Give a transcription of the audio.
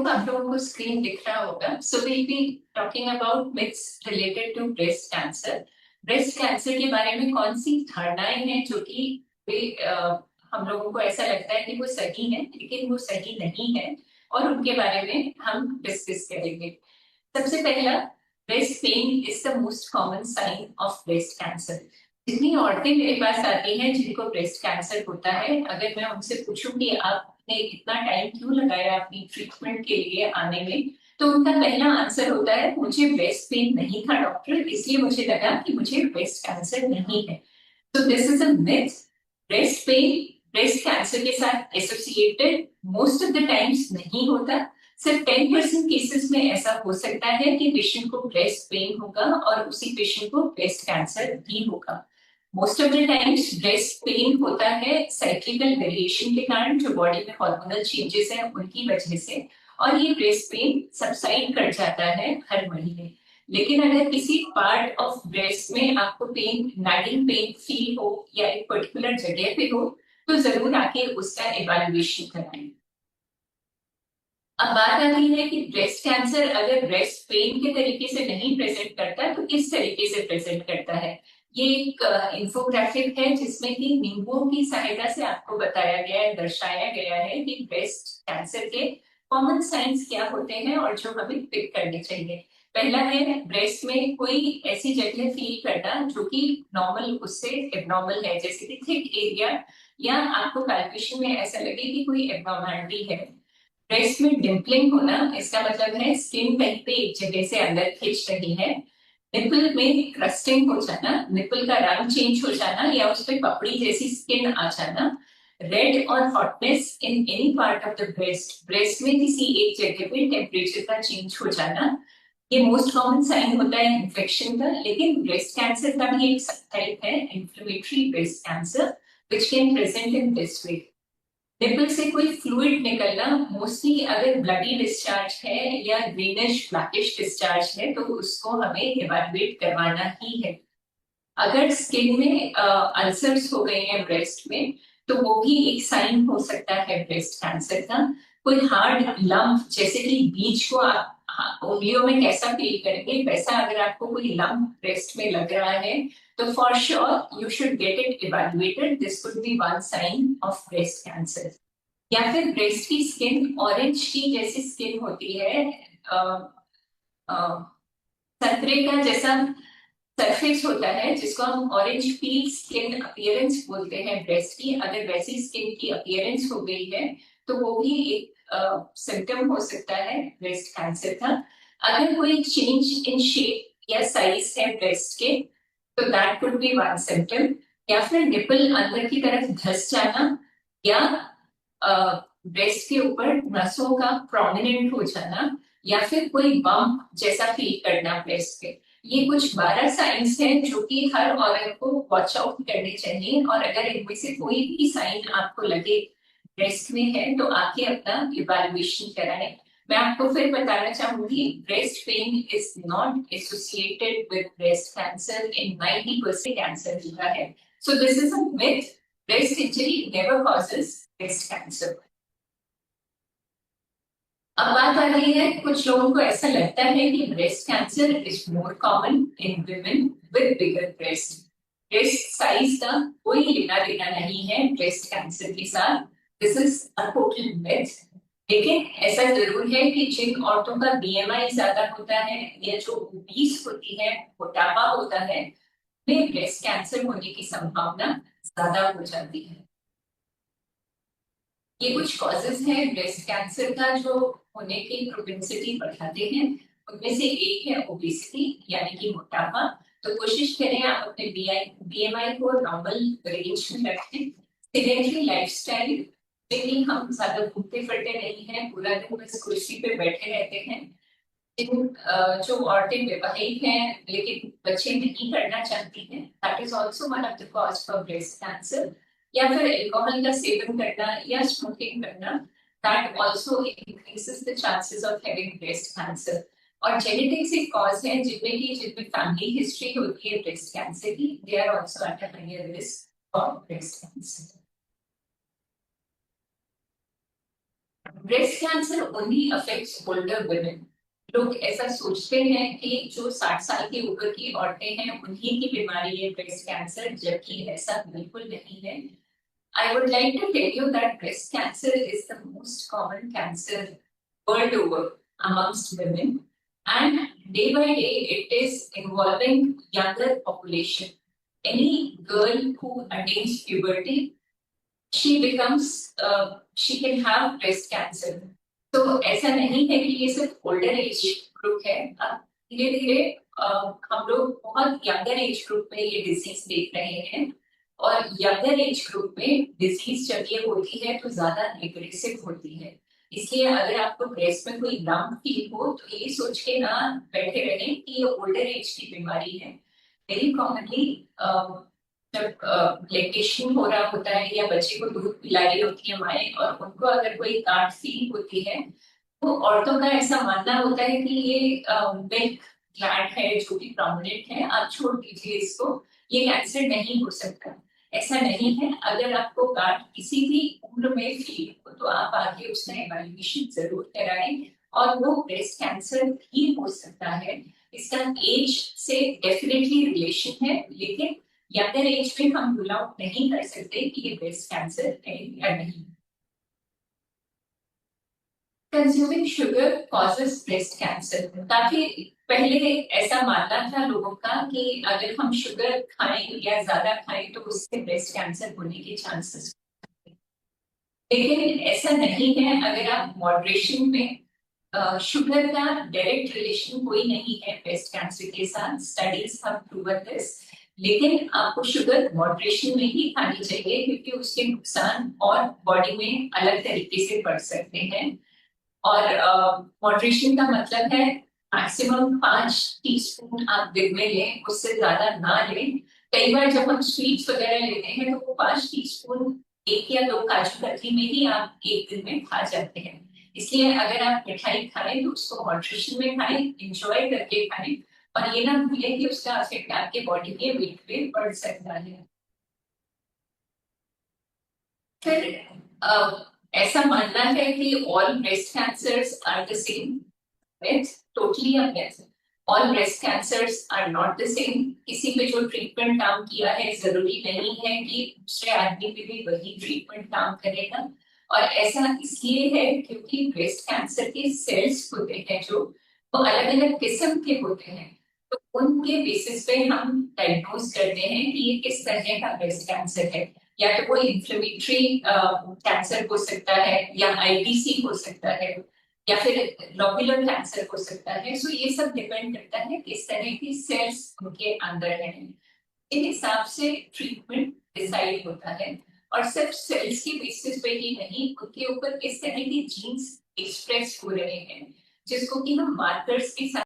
Hope आप लोगों को स्क्रीन दिख रहा होगा। So will be talking about myths related to breast cancer. Breast cancer के बारे में कौन सी धारणाएं हैं जो कि हम लोगों को ऐसा लगता है कि वो सही है, लेकिन वो सही नहीं है, और उनके बारे में हम डिस्कस करेंगे। सबसे पहला, breast pain is the most common sign of breast cancer. जितनी औरतें मेरे पास आती हैं जिनको ब्रेस्ट कैंसर होता है, अगर मैं उनसे पूछूं कि आपने इतना टाइम क्यों लगाया अपनी ट्रीटमेंट के लिए आने में, तो उनका पहला आंसर होता है मुझे ब्रेस्ट पेन नहीं था डॉक्टर, इसलिए मुझे लगा कि मुझे ब्रेस्ट कैंसर नहीं है। तो this is a myth. Breast pain breast cancer के साथ associated most of the times नहीं होता। सिर्फ 10% केसेस में ऐसा हो सकता है कि पेशेंट को ब्रेस्ट पेन होगा और उसी पेशेंट को ब्रेस्ट कैंसर भी होगा। Most of the times breast pain होता है साइक्लिकल वेरिएशन के कारण, जो बॉडी में हार्मोनल चेंजेस हैं उनकी वजह से, और ये ब्रेस्ट पेन सबसाइड कर जाता है हर महीने। लेकिन अगर किसी पार्ट ऑफ ब्रेस्ट में आपको पेन, नैगिंग पेन फील हो या एक पर्टिकुलर जगह पे हो, तो जरूर आके उसका इवैल्यूएशन कराएं। अब बात आती है कि ब्रेस्ट कैंसर अगर ब्रेस्ट पेन के तरीके से नहीं प्रेजेंट करता तो किस तरीके से प्रेजेंट करता है। ये एक इंफोग्राफिक है जिसमें कि नींबुओं की सहायता से आपको बताया गया है, दर्शाया गया है कि ब्रेस्ट कैंसर के कॉमन साइंस क्या होते हैं और जो हमें पिक करने चाहिए। पहला है ब्रेस्ट में कोई ऐसी जगह फील करना जो कि नॉर्मल उससे एबनॉर्मल है, जैसे कि थिक एरिया, या आपको पैल्पेशन में ऐसा लगे कि कोई एबनॉर्मलिटी है। ब्रेस्ट में डिम्पलिंग होना, इसका मतलब है स्किन कहीं पे एक जगह से अंदर खिंच रही है। निपल में क्रस्टिंग हो जाना, निपल का रंग चेंज हो जाना या उस पर पपड़ी जैसी स्किन आ जाना। रेड और hotness in any part of the breast, breast में किसी एक जगह पे टेम्परेचर का चेंज हो जाना, ये मोस्ट कॉमन साइन होता है इन्फेक्शन का। लेकिन ब्रेस्ट कैंसर का भी एक सब टाइप है, inflammatory breast cancer, which can present in this way. Nipple से कोई फ्लूइड निकलना, मोस्टली अगर ब्लडी डिस्चार्ज है या ग्रीनिश ब्लैकिश डिस्चार्ज है तो उसको हमें इवैल्यूएट करवाना ही है। अगर स्किन में अल्सर्स हो गए हैं ब्रेस्ट में, तो वो भी एक साइन हो सकता है ब्रेस्ट कैंसर का। कोई हार्ड लंप, जैसे कि बीज को आप उंगलियों में कैसा फील करेंगे, वैसा अगर आपको कोई लंप ब्रेस्ट में लग रहा है तो for sure you should get it evaluated. This could be one sine of breast cancer. या फिर ब्रेस्ट की स्किन ऑरेंज की जैसी स्किन होती है, संतरे का जैसा सरफेस होता है जिसको हम ऑरेंज पील स्किन अपीयरेंस बोलते हैं ब्रेस्ट की। अगर वैसी स्किन की अपीयरेंस हो गई है तो वो भी एक सिम्टम हो सकता है ब्रेस्ट कैंसर का। अगर कोई चेंज इन शेप या साइज है ब्रेस्ट के, तो that could be one symptom. या फिर निपल अंदर की तरफ धस जाना, या ब्रेस्ट के ऊपर नसों का प्रोमिनेंट हो जाना, या फिर कोई बम्प जैसा फील करना ब्रेस्ट पे। ये कुछ 12 साइंस हैं जो कि हर औरत को वॉच आउट करने चाहिए, और अगर इनमें से कोई भी साइन आपको लगे ब्रेस्ट में है तो आके अपना इवैल्यूएशन कराएं। मैं आपको फिर बताना चाहूंगी, breast pain is not associated with breast cancer. In 90% cancer हुआ है। So this is a myth. Breast injury never causes breast cancer. अब बात आ रही है, कुछ लोगों को ऐसा लगता है कि breast cancer is more common in women with bigger breast. Breast size का कोई लेना देना नहीं है ब्रेस्ट कैंसर के साथ। This is a total myth. लेकिन ऐसा जरूर है कि जिन औरतों का बीएमआई ज्यादा होता है या जो ओबीस होती है, मोटापा होता है, में ब्रेस्ट कैंसर होने की संभावना ज्यादा हो जाती है। ये कुछ कॉजेज हैं ब्रेस्ट कैंसर का जो होने की प्रोपेंसिटी बढ़ाते हैं। उनमें से एक है ओबेसिटी, यानी कि मोटापा। तो कोशिश करें आप अपने बीएमआई को नॉर्मल रेंज में रखें। सेडेंटरी लाइफस्टाइल में भी हम ज्यादा घूमते फिरते नहीं हैं, पूरा दिन बस कुर्सी पे बैठे रहते हैं। जो औरतें विवाहित हैं लेकिन बच्चे नहीं करना चाहती हैं, that is also one of the cause for breast cancer. या फिर अल्कोहल का सेवन करना या स्मोकिंग करना, that also increases the chances of having breast cancer. और जेनेटिक्स एक कॉज है जिनमें फैमिली हिस्ट्री होती है ब्रेस्ट कैंसर की, they are also at a higher risk for breast cancer. Breast cancer only affects older women. लोग ऐसा सोचते हैं कि जो 60 साल की ऊपर की औरतें हैं उन्हीं की बीमारी है ब्रेस्ट कैंसर, जबकि ऐसा बिल्कुल नहीं है। I would like to tell you that breast cancer is the most common cancer world over amongst women, and day by day it is involving younger population. Any girl who attains puberty, she can have breast cancer. तो ऐसा नहीं है कि ये सिर्फ older age group है। अब धीरे धीरे हम लोग बहुत यंगर एज ग्रुप में ये डिजीज देख रहे हैं, और यंगर एज ग्रुप में डिजीज जब ये होती है तो ज्यादा एग्रेसिव होती है। इसलिए अगर आपको ब्रेस्ट में कोई लंप फील हो तो ये सोच के ना बैठे रहें कि ये ओल्डर एज की बीमारी है। वेरी कॉमनली जब लैक्टेशन हो रहा होता है या बच्चे को दूध पिला रही होती है माए, और उनको अगर कोई गांठ फील होती है तो औरतों का ऐसा मानना होता है कि ये मिल्क ग्लैंड है जो कि प्रोमिनेंट है, आप छोड़ दीजिए इसको, ये कैंसर नहीं हो सकता। ऐसा नहीं है। अगर आपको गांठ किसी भी उम्र में फील हो तो आप आगे उसका इवैल्यूएशन जरूर कराएं, और वो ब्रेस्ट कैंसर भी हो सकता है। इसका एज से डेफिनेटली रिलेशन है, लेकिन यंगर एज में हम रूल आउट नहीं कर सकते कि ये ब्रेस्ट कैंसर है या नहीं। Consuming sugar causes breast cancer. काफी पहले ऐसा मानना था लोगों का कि अगर हम शुगर खाएं या ज्यादा खाएं तो उससे ब्रेस्ट कैंसर होने के चांसेस, लेकिन ऐसा नहीं है। अगर आप मॉडरेशन में, शुगर का डायरेक्ट रिलेशन कोई नहीं है ब्रेस्ट कैंसर के साथ, स्टडीज हैव प्रूवन दिस। लेकिन आपको शुगर मॉडरेशन में ही खानी चाहिए, क्योंकि उसके नुकसान और बॉडी में अलग तरीके से बढ़ सकते हैं। और मॉडरेशन का मतलब है मैक्सिमम 5 टीस्पून आप दिन में लें, उससे ज्यादा ना लें। कई बार जब हम स्वीट्स वगैरह लेते हैं तो वो 5 टीस्पून, 1 या 2 काजू कतली में ही आप एक दिन में खा जाते हैं। इसलिए अगर आप मिठाई खाएं तो उसको मॉडरेशन में खाएं, इंजॉय करके खाएं, और ये ना भूलें कि उसका इफेक्ट आपके बॉडी के वेट पे पड़ सकता है। फिर ऐसा मानना है कि all breast cancers are the same. It's totally a myth. All breast cancers are not the same. किसी पे जो ट्रीटमेंट काम किया है जरूरी नहीं है कि दूसरे आदमी पे भी वही ट्रीटमेंट काम करेगा। और ऐसा इसलिए है क्योंकि ब्रेस्ट कैंसर के सेल्स होते हैं जो वो अलग अलग किस्म के होते हैं, तो उनके बेसिस पे हम डायग्नोज करते हैं कि ये किस तरह का ब्रेस्ट कैंसर है। या तो कोई इंफ्लेमेटरी कैंसर हो सकता है, या आईबीसी हो सकता है, या फिर लॉब्यूलर कैंसर हो सकता है। सो ये सब डिपेंड करता है किस तरह की सेल्स उनके अंदर है, इन हिसाब से ट्रीटमेंट डिसाइड होता है। और सिर्फ सेल्स के बेसिस पे ही नहीं, उनके ऊपर किस तरह के जीन्स एक्सप्रेस हो रहे हैं, जिसको कि हम मार्कर्स के साथ